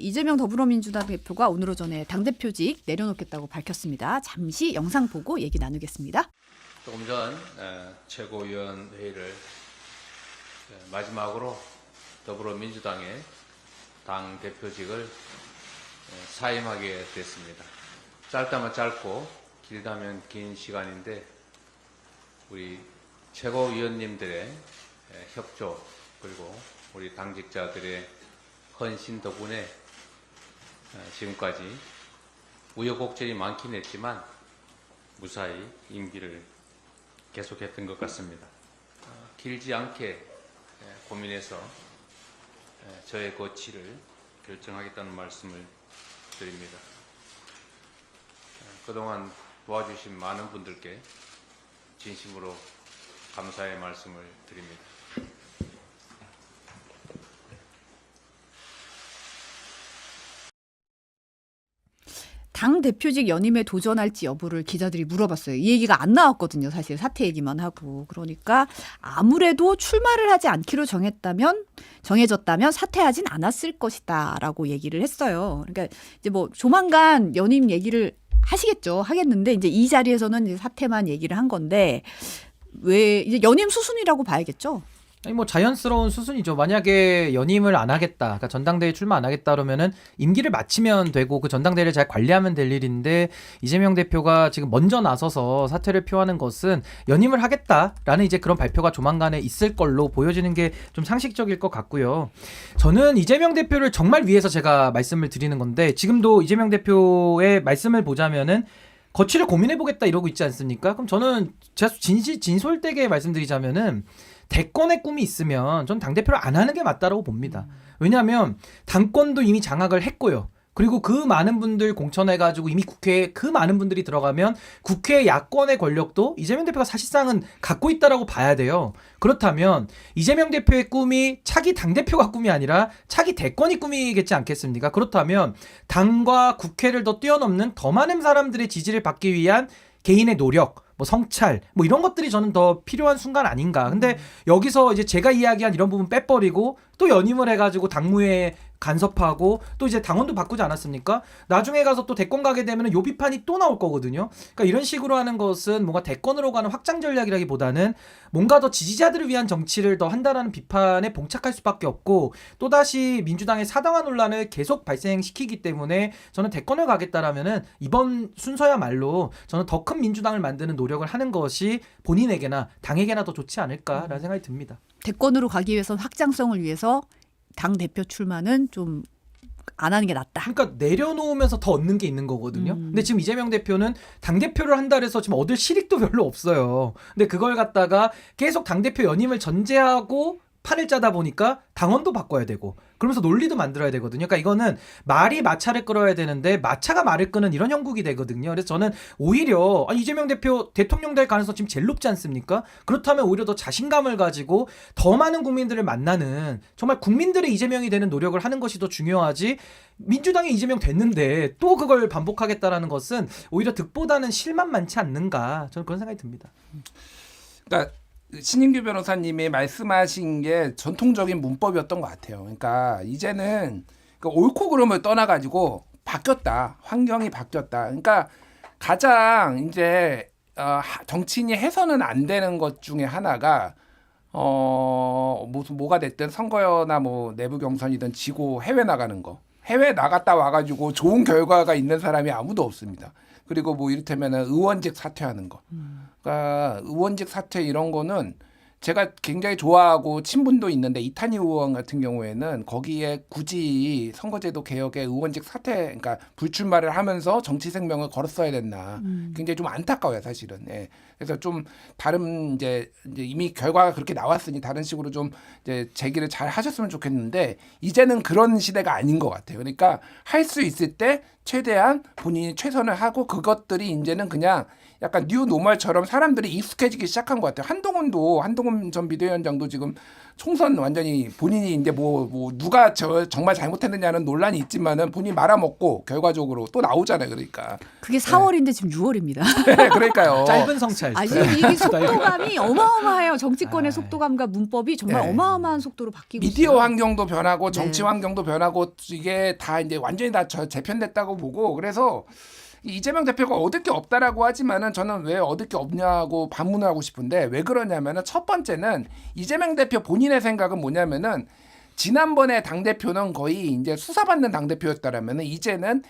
이재명 더불어민주당 대표가 오늘 오전에 당대표직 내려놓겠다고 밝혔습니다. 잠시 영상 보고 얘기 나누겠습니다. 조금 전 최고위원회의를 마지막으로 더불어민주당의 당대표직을 사임하게 됐습니다. 짧다면 짧고 길다면 긴 시간인데 우리 최고위원님들의 협조 그리고 우리 당직자들의 헌신 덕분에 지금까지 우여곡절이 많긴 했지만 무사히 임기를 계속했던 것 같습니다. 길지 않게 고민해서 저의 거취를 결정하겠다는 말씀을 드립니다. 그동안 도와주신 많은 분들께 진심으로 감사의 말씀을 드립니다. 당대표직 연임에 도전할지 여부를 기자들이 물어봤어요. 이 얘기가 안 나왔거든요. 사실 사퇴 얘기만 하고. 그러니까 아무래도 출마를 하지 않기로 정해졌다면 사퇴하진 않았을 것이다 라고 얘기를 했어요. 그러니까 이제 뭐 조만간 연임 얘기를 하겠는데 이제 이 자리에서는 이제 사퇴만 얘기를 한 건데 왜 이제 연임 수순이라고 봐야겠죠? 아니 뭐 자연스러운 수순이죠. 만약에 연임을 안 하겠다, 그러니까 전당대회 출마 안 하겠다 그러면은 임기를 마치면 되고 그 전당대회를 잘 관리하면 될 일인데 이재명 대표가 지금 먼저 나서서 사퇴를 표하는 것은 연임을 하겠다라는 이제 그런 발표가 조만간에 있을 걸로 보여지는 게 좀 상식적일 것 같고요. 저는 이재명 대표를 정말 위해서 제가 말씀을 드리는 건데 지금도 이재명 대표의 말씀을 보자면은 거취를 고민해보겠다 이러고 있지 않습니까? 그럼 저는 제가 진솔되게 말씀드리자면은 대권의 꿈이 있으면 전 당대표를 안 하는 게 맞다라고 봅니다. 왜냐하면 당권도 이미 장악을 했고요. 그리고 그 많은 분들 공천해가지고 이미 국회에 그 많은 분들이 들어가면 국회 야권의 권력도 이재명 대표가 사실상은 갖고 있다라고 봐야 돼요. 그렇다면 이재명 대표의 꿈이 차기 당대표가 꿈이 아니라 차기 대권이 꿈이겠지 않겠습니까? 그렇다면 당과 국회를 더 뛰어넘는 더 많은 사람들의 지지를 받기 위한 개인의 노력, 뭐 성찰, 뭐 이런 것들이 저는 더 필요한 순간 아닌가. 근데 여기서 이제 제가 이야기한 이런 부분 빼버리고 또 연임을 해가지고 당무에 간섭하고 또 이제 당원도 바꾸지 않았습니까? 나중에 가서 또 대권 가게 되면 요 비판이 또 나올 거거든요. 그러니까 이런 식으로 하는 것은 뭔가 대권으로 가는 확장 전략이라기보다는 뭔가 더 지지자들을 위한 정치를 더 한다라는 비판에 봉착할 수밖에 없고 또다시 민주당의 사당화 논란을 계속 발생시키기 때문에 저는 대권을 가겠다라면은 이번 순서야말로 저는 더 큰 민주당을 만드는 노력을 하는 것이 본인에게나 당에게나 더 좋지 않을까라는 생각이 듭니다. 대권으로 가기 위해서는 확장성을 위해서 당대표 출마는 좀 안 하는 게 낫다. 그러니까 내려놓으면서 더 얻는 게 있는 거거든요. 근데 지금 이재명 대표는 당대표를 한다 해서 지금 얻을 실익도 별로 없어요. 근데 그걸 갖다가 계속 당대표 연임을 전제하고 판을 짜다 보니까 당원도 바꿔야 되고 그러면서 논리도 만들어야 되거든요. 그러니까 이거는 말이 마차를 끌어야 되는데 마차가 말을 끄는 이런 형국이 되거든요. 그래서 저는 오히려 이재명 대표 대통령 될 가능성 지금 제일 높지 않습니까? 그렇다면 오히려 더 자신감을 가지고 더 많은 국민들을 만나는 정말 국민들의 이재명이 되는 노력을 하는 것이 더 중요하지 민주당이 이재명 됐는데 또 그걸 반복하겠다라는 것은 오히려 득보다는 실만 많지 않는가 저는 그런 생각이 듭니다. 그러니까 신인규 변호사님이 말씀하신 게 전통적인 문법이었던 것 같아요. 그러니까 이제는 옳고 그름을 떠나가지고 바뀌었다. 환경이 바뀌었다. 그러니까 가장 이제 정치인이 해서는 안 되는 것 중에 하나가 뭐가 됐든 선거나 뭐 내부 경선이든 지고 해외 나가는 거. 해외 나갔다 와가지고 좋은 결과가 있는 사람이 아무도 없습니다. 그리고 뭐 이를테면 의원직 사퇴하는 거. 그러니까 의원직 사퇴 이런 거는 제가 굉장히 좋아하고 친분도 있는데 이탄희 의원 같은 경우에는 거기에 굳이 선거제도 개혁에 의원직 사퇴, 그러니까 불출마를 하면서 정치 생명을 걸었어야 됐나. 굉장히 좀 안타까워요, 사실은. 예. 그래서 좀 다른 이제 이미 결과가 그렇게 나왔으니 다른 식으로 좀 이제 제기를 잘 하셨으면 좋겠는데 이제는 그런 시대가 아닌 것 같아요. 그러니까 할 수 있을 때 최대한 본인이 최선을 하고 그것들이 이제는 그냥 약간 뉴 노멀처럼 사람들이 익숙해지기 시작한 것 같아요. 한동훈 전 비대위원장도 지금 총선 완전히 본인이 이제 뭐 누가 정말 잘못했느냐는 논란이 있지만은 본인이 말아먹고 결과적으로 또 나오잖아요. 그러니까 그게 4월인데 지금 6월입니다. 네, 그러니까요. 짧은 성찰. 아, 이게 속도감이 어마어마해요. 정치권의 아. 속도감과 문법이 정말 네. 어마어마한 속도로 바뀌고 미디어 있어요. 환경도 변하고 정치 네. 환경도 변하고 이게 다 이제 완전히 다 재편됐다고 보고 그래서 이재명 대표가 얻을 게 없다라고 하지만은 저는 왜 얻을 게 없냐고 반문을 하고 싶은데 왜 그러냐면은 첫 번째는 이재명 대표 본인의 생각은 뭐냐면은 지난번에 당 대표는 거의 이제 수사받는 당 대표였다라면은 이제는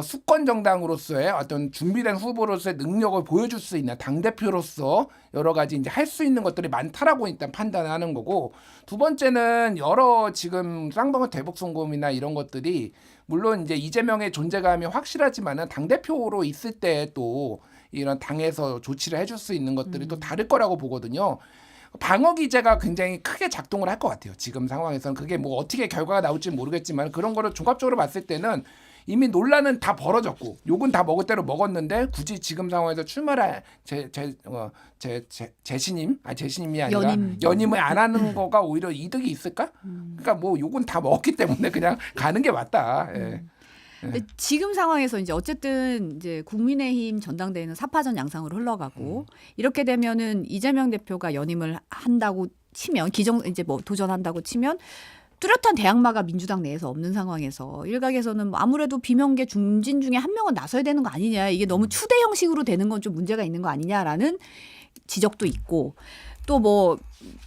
수권 정당으로서의 어떤 준비된 후보로서의 능력을 보여줄 수 있는 당 대표로서 여러 가지 이제 할 수 있는 것들이 많다라고 일단 판단하는 거고 두 번째는 여러 지금 쌍방울 대북 송금이나 이런 것들이 물론 이제 이재명의 존재감이 확실하지만은 당 대표로 있을 때 또 이런 당에서 조치를 해줄 수 있는 것들이 또 다를 거라고 보거든요. 방어 기제가 굉장히 크게 작동을 할 것 같아요. 지금 상황에서는 그게 뭐 어떻게 결과가 나올지 모르겠지만 그런 거를 종합적으로 봤을 때는 이미 논란은 다 벌어졌고 욕은 다 먹을 대로 먹었는데 굳이 지금 상황에서 출마를 제신임이 아니라 연임을 안 하는 거가 오히려 이득이 있을까? 그러니까 뭐 욕은 다 먹었기 때문에 그냥 가는 게 맞다. 예. 근데 지금 상황에서 이제 어쨌든 이제 국민의힘 전당대회는 사파전 양상으로 흘러가고 이렇게 되면은 이재명 대표가 연임을 한다고 치면 이제 뭐 도전한다고 치면 뚜렷한 대항마가 민주당 내에서 없는 상황에서 일각에서는 뭐 아무래도 비명계 중진 중에 한 명은 나서야 되는 거 아니냐 이게 너무 추대 형식으로 되는 건 좀 문제가 있는 거 아니냐라는 지적도 있고 또 뭐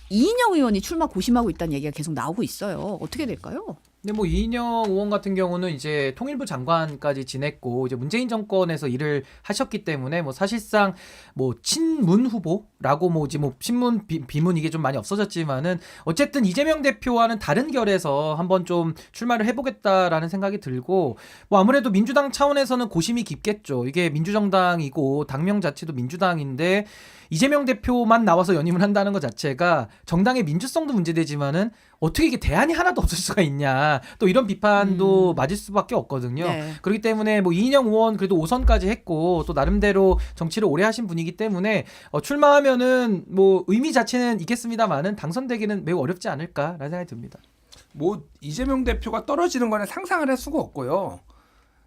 이인영 의원이 출마 고심하고 있다는 얘기가 계속 나오고 있어요. 어떻게 될까요? 근데 뭐 이인영 의원 같은 경우는 이제 통일부 장관까지 지냈고 이제 문재인 정권에서 일을 하셨기 때문에 뭐 사실상 뭐 친문 후보라고 뭐지 뭐 친문 비문 이게 좀 많이 없어졌지만은 어쨌든 이재명 대표와는 다른 결에서 한번 좀 출마를 해보겠다라는 생각이 들고 뭐 아무래도 민주당 차원에서는 고심이 깊겠죠. 이게 민주정당이고 당명 자체도 민주당인데 이재명 대표만 나와서 연임을 한다는 것 자체가 정당의 민주성도 문제되지만은 어떻게 이게 대안이 하나도 없을 수가 있냐 또 이런 비판도 맞을 수밖에 없거든요. 네. 그렇기 때문에 뭐 이인영 의원 그래도 5선까지 했고 또 나름대로 정치를 오래 하신 분이기 때문에 출마하면은 뭐 의미 자체는 있겠습니다만은 당선되기는 매우 어렵지 않을까라는 생각이 듭니다. 뭐 이재명 대표가 떨어지는 거는 상상을 할 수가 없고요.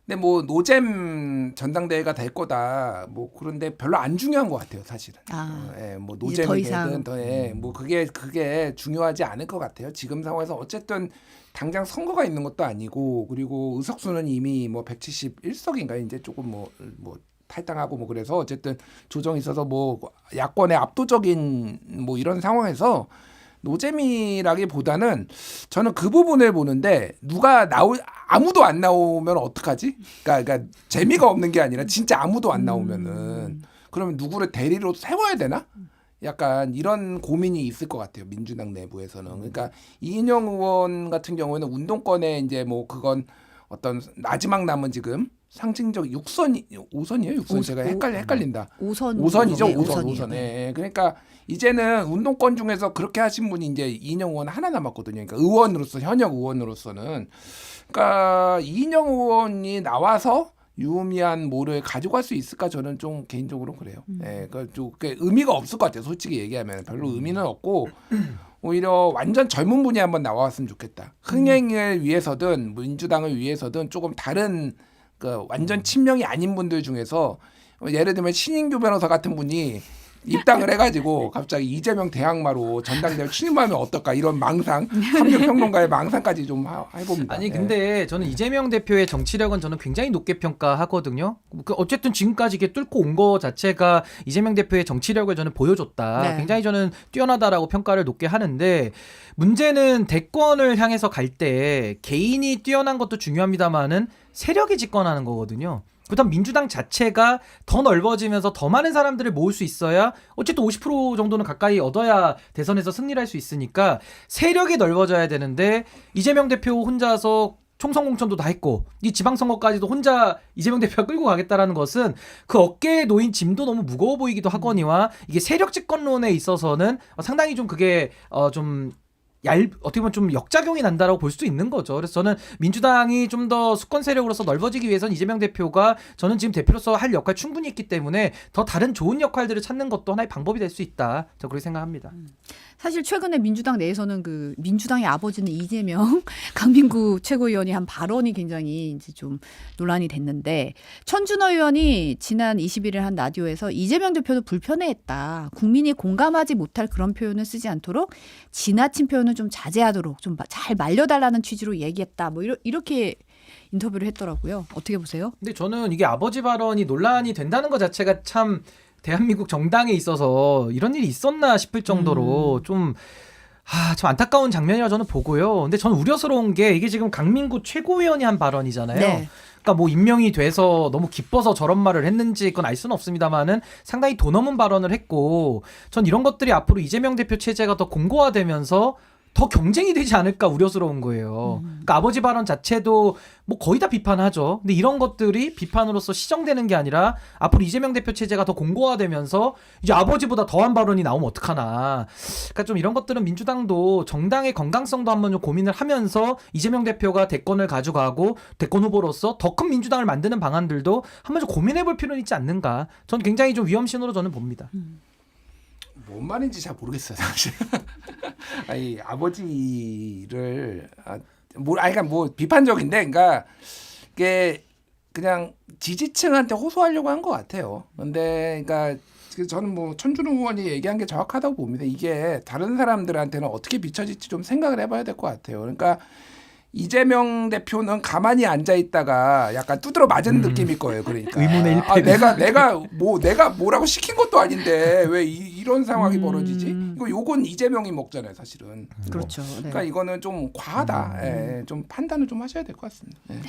근데 뭐 노잼 전당대회가 될 거다. 뭐 그런데 별로 안 중요한 것 같아요, 사실은. 뭐 이제 더 이상. 노잼이든 뭐 그게 중요하지 않을 것 같아요. 지금 상황에서 어쨌든 당장 선거가 있는 것도 아니고 그리고 의석수는 이미 뭐 171석인가 이제 조금 뭐 탈당하고 뭐 그래서 어쨌든 조정이 있어서 뭐 야권의 압도적인 뭐 이런 상황에서. 노잼이라기보다는 저는 그 부분을 보는데 아무도 안 나오면 어떡하지? 그러니까 재미가 없는 게 아니라 진짜 아무도 안 나오면은 그러면 누구를 대리로 세워야 되나? 약간 이런 고민이 있을 것 같아요. 민주당 내부에서는. 그러니까 이인영 의원 같은 경우에는 운동권에 이제 뭐 그건 어떤 마지막 남은 지금 상징적 5선이에요? 6선 제가 헷갈린다. 5선이죠. 5선. 네. 그러니까 이제는 운동권 중에서 그렇게 하신 분이 이제 이인영 의원 하나 남았거든요. 그러니까 현역 의원으로서는 그러니까 이인영 의원이 나와서 유의미한 뭐를 가져갈 수 있을까 저는 좀 개인적으로 그래요. 예, 좀 의미가 없을 것 같아요. 솔직히 얘기하면 별로 의미는 없고 오히려 완전 젊은 분이 한번 나왔으면 좋겠다. 흥행을 위해서든 민주당을 위해서든 조금 다른 완전 친명이 아닌 분들 중에서 예를 들면 신인규 변호사 같은 분이 입당을 해가지고 갑자기 이재명 대항마로 전당대회 출마하면 어떨까 이런 망상, 삼육평론가의 망상까지 좀 해봅니다. 아니 근데 저는 이재명 대표의 정치력은 저는 굉장히 높게 평가하거든요. 어쨌든 지금까지 이게 뚫고 온 거 자체가 이재명 대표의 정치력을 저는 보여줬다. 네. 굉장히 저는 뛰어나다라고 평가를 높게 하는데 문제는 대권을 향해서 갈 때 개인이 뛰어난 것도 중요합니다만은 세력이 집권하는 거거든요. 그다음 민주당 자체가 더 넓어지면서 더 많은 사람들을 모을 수 있어야 어쨌든 50% 정도는 가까이 얻어야 대선에서 승리를 할 수 있으니까 세력이 넓어져야 되는데 이재명 대표 혼자서 총선 공천도 다 했고 이 지방선거까지도 혼자 이재명 대표가 끌고 가겠다라는 것은 그 어깨에 놓인 짐도 너무 무거워 보이기도 하거니와 이게 세력 집권론에 있어서는 상당히 좀 그게 좀 어떻게 보면 좀 역작용이 난다라고 볼 수도 있는 거죠. 그래서 저는 민주당이 좀 더 수권 세력으로서 넓어지기 위해서는 이재명 대표가 저는 지금 대표로서 할 역할 충분히 있기 때문에 더 다른 좋은 역할들을 찾는 것도 하나의 방법이 될 수 있다. 저 그렇게 생각합니다. 사실 최근에 민주당 내에서는 그 민주당의 아버지는 이재명 강민구 최고위원이 한 발언이 굉장히 이제 좀 논란이 됐는데 천준호 의원이 지난 21일 한 라디오에서 이재명 대표도 불편해했다. 국민이 공감하지 못할 그런 표현을 쓰지 않도록 지나친 표현은 좀 자제하도록 좀 잘 말려달라는 취지로 얘기했다. 뭐 이렇게 인터뷰를 했더라고요. 어떻게 보세요? 근데 저는 이게 아버지 발언이 논란이 된다는 것 자체가 참 대한민국 정당에 있어서 이런 일이 있었나 싶을 정도로 좀 안타까운 장면이라 저는 보고요. 근데 저는 우려스러운 게 이게 지금 강민구 최고위원이 한 발언이잖아요. 네. 그러니까 뭐 임명이 돼서 너무 기뻐서 저런 말을 했는지 그건 알 수는 없습니다만은 상당히 도 넘은 발언을 했고 전 이런 것들이 앞으로 이재명 대표 체제가 더 공고화되면서 더 경쟁이 되지 않을까 우려스러운 거예요. 그러니까 아버지 발언 자체도 뭐 거의 다 비판하죠. 근데 이런 것들이 비판으로서 시정되는 게 아니라 앞으로 이재명 대표 체제가 더 공고화되면서 이제 아버지보다 더한 발언이 나오면 어떡하나. 그러니까 좀 이런 것들은 민주당도 정당의 건강성도 한번 좀 고민을 하면서 이재명 대표가 대권을 가져가고 대권 후보로서 더 큰 민주당을 만드는 방안들도 한번 좀 고민해 볼 필요는 있지 않는가. 전 굉장히 좀 위험신호로 저는 봅니다. 뭔 말인지 잘 모르겠어요 사실. 아니 아버지를 그러니까 뭐 비판적인데, 그러니까 이게 그냥 지지층한테 호소하려고 한 것 같아요. 근데 그러니까 저는 뭐 천준호 의원이 얘기한 게 정확하다고 봅니다. 이게 다른 사람들한테는 어떻게 비춰질지 좀 생각을 해봐야 될 것 같아요. 그러니까 이재명 대표는 가만히 앉아 있다가 약간 두드러 맞은 느낌일 거예요. 그러니까 의문의 일패. 내가 뭐라고 시킨 것도 아닌데 왜 이런 상황이 벌어지지? 요건 이재명이 먹잖아요, 사실은. 그렇죠. 네. 그러니까 이거는 좀 과하다. 좀 판단을 좀 하셔야 될 것 같습니다. 네.